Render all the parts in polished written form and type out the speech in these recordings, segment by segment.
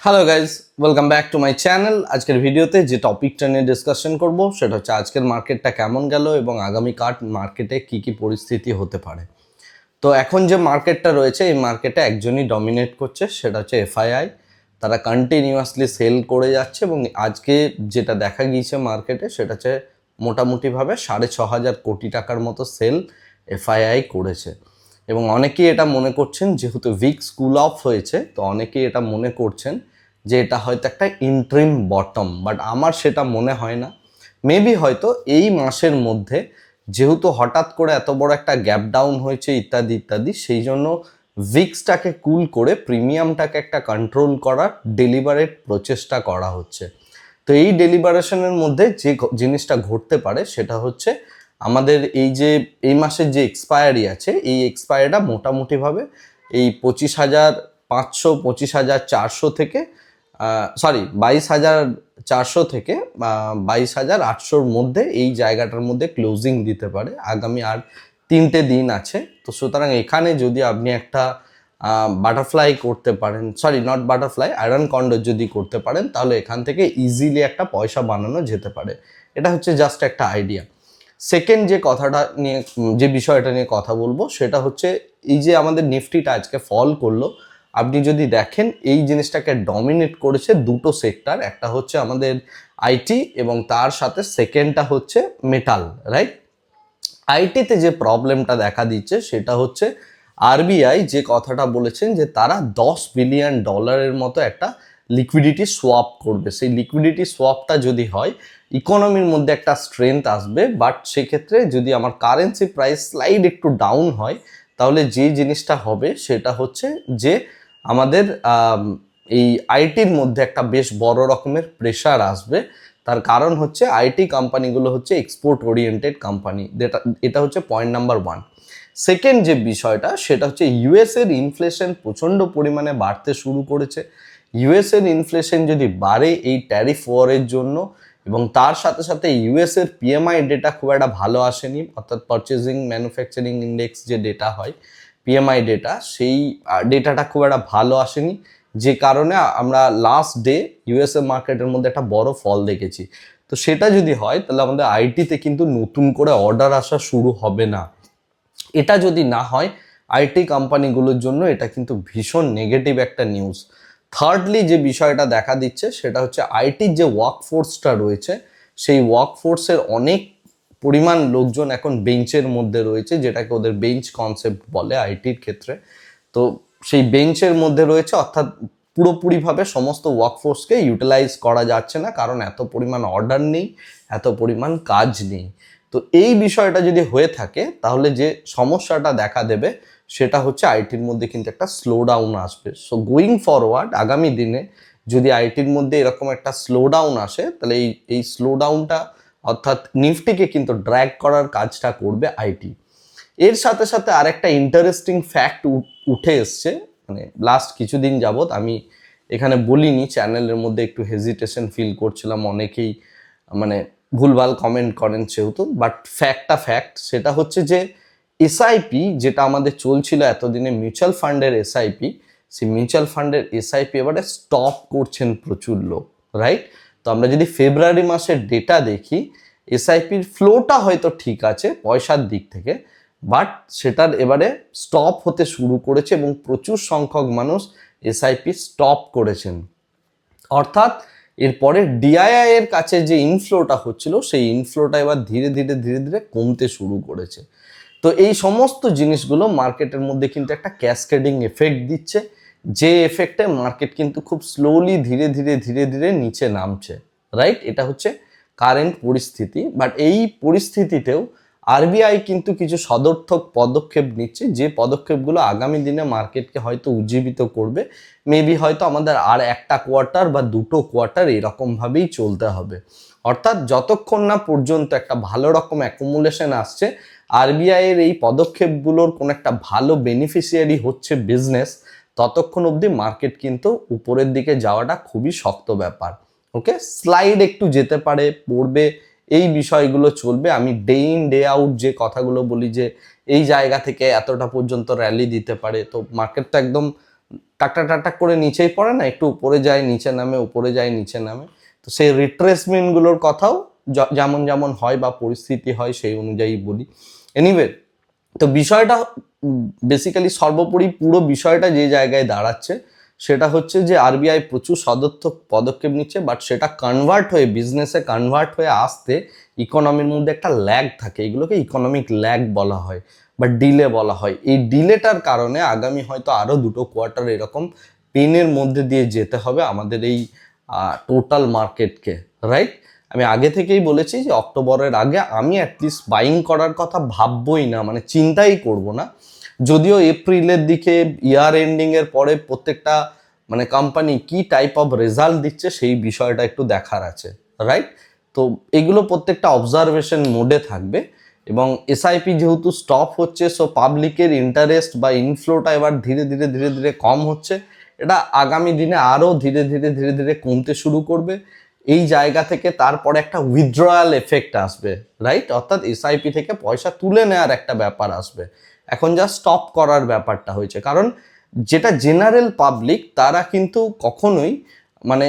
Hello guys, welcome back to my channel. আজকের ভিডিওতে যে টপিকটা নিয়ে ডিসকাশন করব সেটা হচ্ছে আজকের মার্কেটটা কেমন গেল এবং আগামীকাল মার্কেটে কি কি পরিস্থিতি হতে পারে। তো এখন যে মার্কেটটা রয়েছে এই মার্কেটে একজনই ডমিনেট করছে, সেটা হচ্ছে এফআইআই। তারা কন্টিনিউয়াসলি সেল করে যাচ্ছে এবং আজকে যেটা দেখা গিয়েছে মার্কেটে সেটা হচ্ছে মোটামুটিভাবে 6,500 কোটি টাকার মতো সেল এফআইআই করেছে। এবং অনেকেই এটা মনে করছেন, যেহেতু ভিক্স কুল অফ হয়েছে, তো অনেকেই এটা মনে করছেন যে এটা হয়তো একটা ইন্ট্রিম বটম, বাট আমার সেটা মনে হয় না। মেবি হয়তো এই মাসের মধ্যে, যেহেতু হঠাৎ করে এত বড় একটা গ্যাপ ডাউন হয়েছে ইত্যাদি ইত্যাদি, সেই জন্য ভিক্সটাকে কুল করে প্রিমিয়ামটাকে একটা কন্ট্রোল করার ডেলিবারেট প্রচেষ্টা করা হচ্ছে। তো এই ডেলিবারেশনের মধ্যে যে জিনিসটা ঘটতে পারে সেটা হচ্ছে আমাদের এই মাসের যে এক্সপায়ারি আছে, এই এক্সপায়ারিটা মোটামুটিভাবে এই 25,500 25,400 থেকে 22,400 থেকে 22,800-র মধ্যে এই জায়গাটার মধ্যে ক্লোজিং দিতে পারে। আগামী আর 3টে দিন আছে। তো সুতরাং এখানে যদি আপনি একটা বাটারফ্লাই করতে পারেন, নট বাটারফ্লাই, আয়রন কন্ডর যদি করতে পারেন, তাহলে এখান থেকে ইজিলি একটা পয়সা বানানো যেতে পারে। এটা হচ্ছে জাস্ট একটা আইডিয়া। সেকেন্ড যে বিষয়টা নিয়ে কথা বলবো সেটা হচ্ছে এই যে আমাদের নিফটিটা আজকে ফল করলো, আপনি যদি দেখেন এই জিনিসটাকে ডমিনেট করেছে দুটো সেক্টর। একটা হচ্ছে আমাদের আইটি এবং তার সাথে সেকেন্ডটা হচ্ছে মেটাল, রাইট? আইটিতে যে প্রবলেমটা দেখা দিচ্ছে সেটা হচ্ছে আরবিআই যে কথাটা বলেছেন যে তারা $10 বিলিয়ন মতো একটা লিকুইডিটি সোয়াপ করবে। সেই লিকুইডিটি সোয়াপটা যদি হয়, ইকোনমির মধ্যে একটা স্ট্রেংথ আসবে। বাট সেক্ষেত্রে যদি আমার কারেন্সি প্রাইস স্লাইড একটু ডাউন হয়, তাহলে যে জিনিসটা হবে সেটা হচ্ছে যে আমাদের এই আইটির মধ্যে একটা বেশ বড় রকমের প্রেশার আসবে। তার কারণ হচ্ছে আইটি কোম্পানিগুলো হচ্ছে এক্সপোর্ট ওরিয়েন্টেড কোম্পানি। এটা হচ্ছে পয়েন্ট নাম্বার 1। সেকেন্ড যে বিষয়টা সেটা হচ্ছে ইউএসের ইনফ্লেশন প্রচণ্ড পরিমাণে বাড়তে শুরু করেছে। ইউএসের ইনফ্লেশন যদি বাড়ে এই ট্যারিফ ওয়ারের জন্য, এবং তার সাথে সাথে ইউএসের পিএমআই ডেটা খুব একটা ভালো আসেনি, অর্থাৎ পারচেজিং ম্যানুফ্যাকচারিং ইন্ডেক্স যে ডেটা হয়, পিএমআই ডেটা, সেই ডেটাটা খুব একটা ভালো আসেনি। যে কারণে আমরা লাস্ট ডে ইউএসএ মার্কেটের মধ্যে একটা বড় ফল দেখেছি। তো সেটা যদি হয় তাহলে আমাদের আইটিতে কিন্তু নতুন করে অর্ডার আসা শুরু হবে না। এটা যদি না হয় আইটি কোম্পানিগুলোর জন্য এটা কিন্তু ভীষণ নেগেটিভ একটা নিউজ। থার্ডলি যে বিষয়টা দেখা দিচ্ছে সেটা হচ্ছে আইটির যে ওয়ার্কফোর্সটা রয়েছে, সেই ওয়ার্কফোর্সের অনেক পরিমাণ লোকজন এখন বেঞ্চের মধ্যে রয়েছে, যেটাকে ওদের বেঞ্চ কনসেপ্ট বলে আইটির ক্ষেত্রে। তো সেই বেঞ্চের মধ্যে রয়েছে, অর্থাৎ পুরোপুরিভাবে সমস্ত ওয়ার্কফোর্সকে ইউটিলাইজ করা যাচ্ছে না, কারণ এত পরিমাণ অর্ডার নেই, এত পরিমাণ কাজ নেই। তো এই বিষয়টা যদি হয়ে থাকে তাহলে যে সমস্যাটা দেখা দেবে সেটা হচ্ছে আইটির মধ্যে কিন্তু একটা স্লো ডাউন আসবে। সো গোয়িং ফরওয়ার্ড আগামী দিনে যদি আইটির মধ্যে এরকম একটা স্লো ডাউন আসে, তাহলে এই স্লো ডাউনটা অর্থাৎ নিফটিকে কিন্তু ড্র্যাগ করার কাজটা করবে আইটি। এর সাথে সাথে আরেকটা ইন্টারেস্টিং ফ্যাক্ট উঠে এসছে, মানে লাস্ট কিছুদিন যাবৎ আমি এখানে বলিনি, চ্যানেলের মধ্যে একটু হেজিটেশন ফিল করছিলাম, অনেকেই মানে ভুলভাল কমেন্ট করেন সেহেতু, বাট ফ্যাক্ট সেটা হচ্ছে যে এসআইপি যেটা আমাদের চলছিল এতদিনে, মিউচুয়াল ফান্ডের এসআইপি, সেই মিউচুয়াল ফান্ডের এসআইপি এবারে স্টপ করছেন প্রচুর লোক, রাইট? তো আমরা যদি ফেব্রুয়ারি মাসের ডেটা দেখি, এসআইপির ফ্লোটা হয়তো ঠিক আছে পয়সার দিক থেকে, বাট সেটার এবারে স্টপ হতে শুরু করেছে এবং প্রচুর সংখ্যক মানুষ এসআইপি স্টপ করেছেন। অর্থাৎ এরপরে ডিআইআই এর কাছে যে ইনফ্লোটা হচ্ছিল সেই ইনফ্লোটা এবার ধীরে ধীরে ধীরে ধীরে কমতে শুরু করেছে। তো এই সমস্ত জিনিসগুলো মার্কেটের মধ্যে কিন্তু একটা ক্যাসকেডিং এফেক্ট দিচ্ছে, যে এফেক্টে মার্কেট কিন্তু খুব স্লোলি ধীরে ধীরে ধীরে ধীরে নিচে নামছে, রাইট? এটা হচ্ছে কারেন্ট পরিস্থিতি। বাট এই পরিস্থিতিতেও আরবিআই কিন্তু কিছু সদর্থক পদক্ষেপ নিচ্ছে, যে পদক্ষেপগুলো আগামী দিনে মার্কেটকে হয়তো উজ্জীবিত করবে। মেবি হয়তো আমাদের আর একটা কোয়ার্টার বা দুটো কোয়ার্টার এরকমভাবেই চলতে হবে। অর্থাৎ যতক্ষণ না পর্যন্ত একটা ভালো রকম অ্যাকুমুলেশন আসছে, আরবিআই এর এই পদক্ষেপগুলোর কোনো একটা ভালো বেনিফিশিয়ারি হচ্ছে বিজনেস, ততক্ষণ অবধি মার্কেট কিন্তু উপরের দিকে যাওয়াটা খুবই শক্ত ব্যাপার। ওকে, স্লাইড একটু যেতে পারে, পড়বে, এই বিষয়গুলো চলবে। আমি ডে ইন ডে আউট যে কথাগুলো বলি যে এই জায়গা থেকে এতটা পর্যন্ত র্যালি দিতে পারে, তো মার্কেটটা একদম টাক টাক করে নিচেই পড়ে না, একটু উপরে যায় নিচে নামে, উপরে যায় নিচে নামে। তো সেই রিট্রেসমেন্টগুলোর কথাও যেমন যেমন হয় বা পরিস্থিতি হয় সেই অনুযায়ী বলি। এনিওয়ে, তো বিষয়টা বেসিক্যালি সর্বোপরি পুরো বিষয়টা যে জায়গায় দাঁড়াচ্ছে সেটা হচ্ছে যে আরবিআই প্রচুর সদর্থক পদক্ষেপ নিচ্ছে, বাট সেটা কনভার্ট হয়ে বিজনেসে কনভার্ট হয়ে আসতে ইকোনমির মধ্যে একটা ল্যাগ থাকে, এগুলোকে ইকোনমিক ল্যাগ বলা হয় বা ডিলে বলা হয়। এই ডিলেটার কারণে আগামী হয়তো আরও 2 কোয়ার্টার এরকম পেনের মধ্যে দিয়ে যেতে হবে আমাদের এই টোটাল মার্কেটকে, রাইট? আমি আগে থেকেই বলেছি যে অক্টোবরের আগে আমি অ্যাটলিস্ট বাইং করার কথা ভাববই না, মানে চিন্তাই করব না। যদিও এপ্রিলের দিকে ইয়ার এন্ডিংয়ের পরে প্রত্যেকটা মানে কোম্পানি কি টাইপ অফ রেজাল্ট দিচ্ছে সেই বিষয়টা একটু দেখার আছে, রাইট? তো এগুলো প্রত্যেকটা অবজারভেশন মোডে থাকবে। এবং এসআইপি যেহেতু স্টপ হচ্ছে, সো পাবলিকের ইন্টারেস্ট বা ইনফ্লোটা এবার ধীরে ধীরে ধীরে ধীরে কম হচ্ছে। এটা আগামী দিনে আরও ধীরে ধীরে ধীরে ধীরে কমতে শুরু করবে। এই জায়গা থেকে তারপরে একটা উইথড্রয়াল এফেক্ট আসবে, রাইট? অর্থাৎ এসআইপি থেকে পয়সা তুলে নেওয়ার একটা ব্যাপার আসবে। এখন যা স্টপ করার ব্যাপারটা হয়েছে, কারণ যেটা জেনারেল পাবলিক তারা কিন্তু কখনোই মানে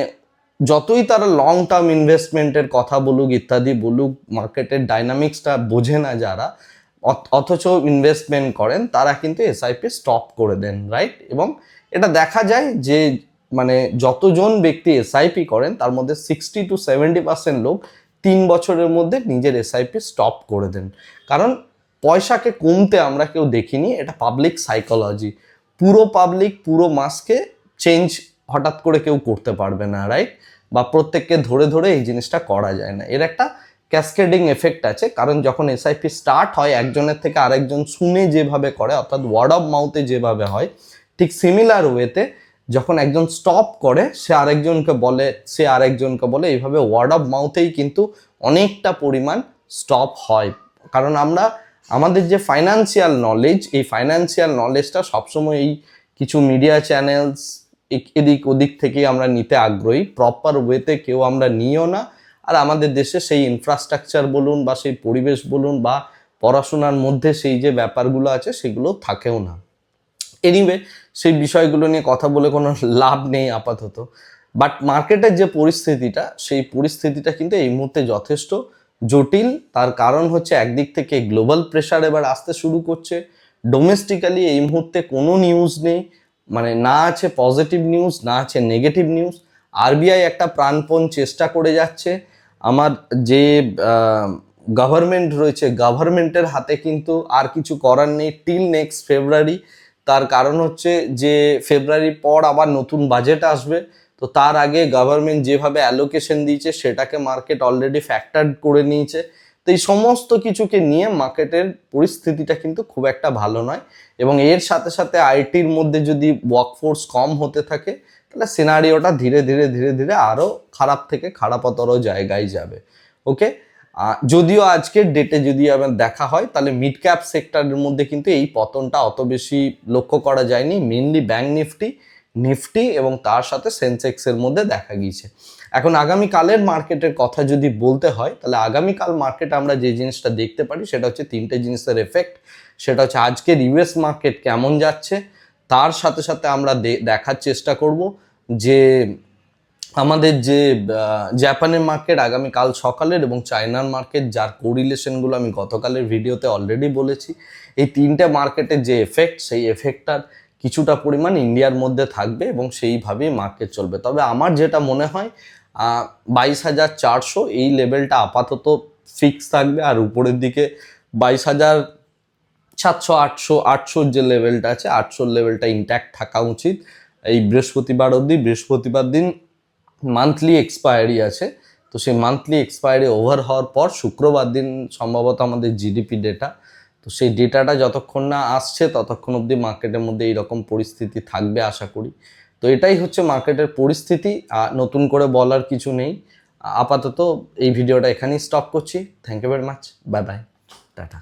যতই তারা লং টার্ম ইনভেস্টমেন্টের কথা বলুক ইত্যাদি বলুক, মার্কেটের ডাইনামিক্সটা বোঝে না যারা, অথচ ইনভেস্টমেন্ট করেন তারা কিন্তু এসআইপি স্টপ করে দেন, রাইট? এবং এটা দেখা যায় যে মানে যতজন ব্যক্তি এসআইপি করেন তার মধ্যে 60-70% লোক 3 বছরের মধ্যে নিজের এসআইপি স্টপ করে দেন। কারণ পয়সাকে কমতে আমরা কেউ দেখিনি, এটা পাবলিক সাইকোলজি। পুরো পাবলিক পুরো মাসকে চেঞ্জ হঠাৎ করে কেউ করতে পারবে না, রাইট? বা প্রত্যেককে ধরে ধরে এই জিনিসটা করা যায় না। এর একটা ক্যাসকেডিং এফেক্ট আছে, কারণ যখন এসআইপি স্টার্ট হয় একজনের থেকে আরেকজন শুনে যেভাবে করে, অর্থাৎ ওয়ার্ড অফ মাউথে যেভাবে হয়, ঠিক সিমিলার ওয়েতে যখন একজন স্টপ করে সে আরেকজনকে বলে, সে আরেকজনকে বলে, এইভাবে ওয়ার্ড অফ মাউথেই কিন্তু অনেকটা পরিমাণ স্টপ হয়। কারণ আমরা আমাদের যে ফাইন্যান্সিয়াল নলেজ, এই ফাইন্যান্সিয়াল নলেজটা সবসময় এই কিছু মিডিয়া চ্যানেলস এদিক ওদিক থেকেই আমরা নিতে আগ্রহী, প্রপার ওয়েতে কেউ আমরা নিও না। আর আমাদের দেশে সেই ইনফ্রাস্ট্রাকচার বলুন বা সেই পরিবেশ বলুন বা পড়াশোনার মধ্যে সেই যে ব্যাপারগুলো আছে সেগুলো থাকেও না। এনিওয়ে, সেই বিষয়গুলো নিয়ে কথা বলে কোনো লাভ নেই আপাতত। বাট মার্কেটের যে পরিস্থিতিটা, সেই পরিস্থিতিটা কিন্তু এই মুহূর্তে যথেষ্ট জটিল। তার কারণ হচ্ছে একদিক থেকে গ্লোবাল প্রেশার এবার আসতে শুরু করছে, ডোমেস্টিক্যালি এই মুহূর্তে কোনো নিউজ নেই, মানে না আছে পজিটিভ নিউজ না আছে নেগেটিভ নিউজ। আরবিআই একটা প্রাণপণ চেষ্টা করে যাচ্ছে। আমার যে গভর্নমেন্ট রয়েছে, গভর্নমেন্টের হাতে কিন্তু আর কিছু করার নেই টিল নেক্সট ফেব্রুয়ারি। তার কারণ হচ্ছে যে ফেব্রুয়ারির পর আবার নতুন বাজেট আসবে, তো তার আগে গভর্নমেন্ট যেভাবে অ্যালোকেশন দিয়েছে সেটাকে মার্কেট অলরেডি ফ্যাক্টর করে নিয়েছে। তো এই সমস্ত কিছুকে নিয়ে মার্কেটের পরিস্থিতিটা কিন্তু খুব একটা ভালো নয়। এবং এর সাথে সাথে আইটির মধ্যে যদি ওয়ার্কফোর্স কম হতে থাকে তাহলে সিনারিওটা ধীরে ধীরে ধীরে ধীরে আরও খারাপ থেকে খারাপতর জায়গায় যাবে। ওকে, যদিও আজকের ডেটে যদি আবার দেখা হয় তাহলে মিড ক্যাপ সেক্টরের মধ্যে কিন্তু এই পতনটা অত বেশি লক্ষ্য করা যায়নি। মেনলি ব্যাংক নিফটি এবং তার সাথে সেন্সেক্সের মধ্যে দেখা গিয়েছে। এখন আগামীকালের মার্কেটের কথা যদি বলতে হয় তাহলে আগামীকাল মার্কেট আমরা যে জিনিসটা দেখতে পারি সেটা হচ্ছে 3টে জিনিসের এফেক্ট। সেটা হচ্ছে আজকের ইউএস মার্কেট কেমন যাচ্ছে, তার সাথে সাথে আমরা দেখার চেষ্টা করব যে আমাদের যে জাপানের মার্কেট আগামীকাল সকালের এবং চায়নার মার্কেট যার কোরিলেশনগুলো আমি গতকালের ভিডিওতে অলরেডি বলেছি, এই 3টে মার্কেটের যে এফেক্ট সেই এফেক্টটার কিছুটা পরিমাণ ইন্ডিয়ার মধ্যে থাকবে এবং সেইভাবেই মার্কেট চলবে। তবে আমার যেটা মনে হয় 22,400 এই লেভেলটা আপাতত ফিক্স থাকবে, আর উপরের দিকে 22,700 800 যে লেভেলটা আছে 800 লেভেলটা ইনট্যাক্ট থাকা উচিত এই বৃহস্পতিবার অবধি। বৃহস্পতিবার দিন মান্থলি এক্সপায়ারি আছে, তো সেই মান্থলি এক্সপায়ারি ওভার হওয়ার পর শুক্রবার দিন সম্ভবত আমাদের জিডিপি ডেটা, তো সেই ডেটাটা যতক্ষণ না আসছে ততক্ষণ অবধি মার্কেটের মধ্যে এইরকম পরিস্থিতি থাকবে আশা করি। তো এটাই হচ্ছে মার্কেটের পরিস্থিতি, নতুন করে বলার কিছু নেই। আপাতত এই ভিডিওটা এখানেই স্টপ করছি। Thank you very much, bye bye, tata.